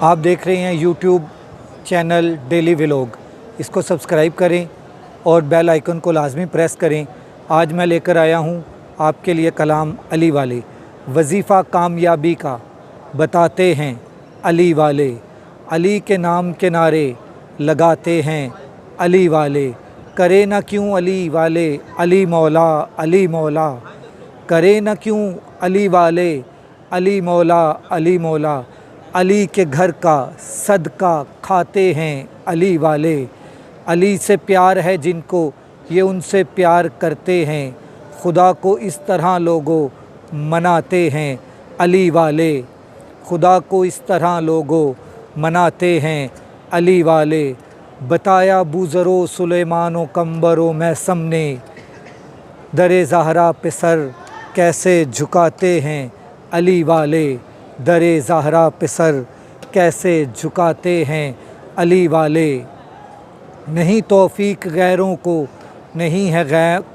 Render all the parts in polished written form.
आप देख रहे हैं यूट्यूब चैनल डेली व्लॉग। इसको सब्सक्राइब करें और बेल आइकन को लाजमी प्रेस करें। आज मैं लेकर आया हूँ आपके लिए कलाम अली वाले। वजीफ़ा कामयाबी का बताते हैं अली वाले, अली के नाम के नारे लगाते हैं अली वाले। करे न क्यों अली वाले अली मौला, अली मौला, करे न क्यों अली वाले अली मौला, अली मौला। अली के घर का सदका खाते हैं अली वाले। अली से प्यार है जिनको ये उनसे प्यार करते हैं। खुदा को इस तरह लोगों मनाते हैं अली वाले, खुदा को इस तरह लोगों मनाते हैं अली वाले। बताया बूज़रो सुलेमानो कंबरो मैसम ने, दरे ज़हरा पे सर कैसे झुकाते हैं अली वाले। दरे ज़हरा पे सर कैसे झुकाते हैं अली वाले। नहीं तौफ़ीक गैरों को, नहीं है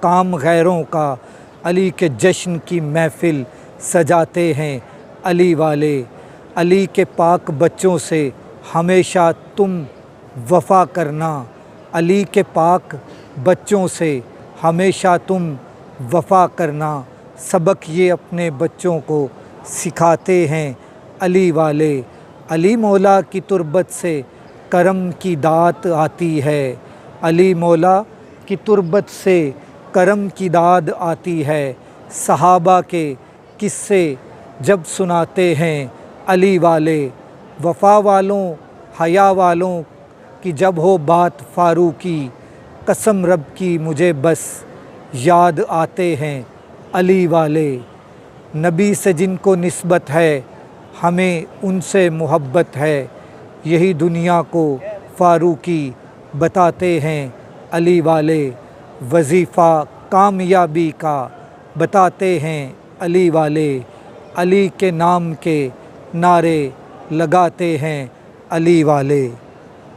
काम गैरों का, अली के जश्न की महफ़िल सजाते हैं अली वाले। अली के पाक बच्चों से हमेशा तुम वफ़ा करना, अली के पाक बच्चों से हमेशा तुम वफ़ा करना। सबक ये अपने बच्चों को सिखाते हैं अली वाले। अली मौला की तुरबत से करम की दात आती है, अली मौला की तुरबत से करम की दाद आती है। सहाबा के किस्से जब सुनाते हैं अली वाले, वफ़ा वालों हया वालों की जब हो बात फारूकी, कसम रब की मुझे बस याद आते हैं अली वाले। नबी से जिनको निस्बत है हमें उनसे मोहब्बत है, यही दुनिया को फारूकी बताते हैं अली वाले। वजीफ़ा कामयाबी का बताते हैं अली वाले, अली के नाम के नारे लगाते हैं अली वाले।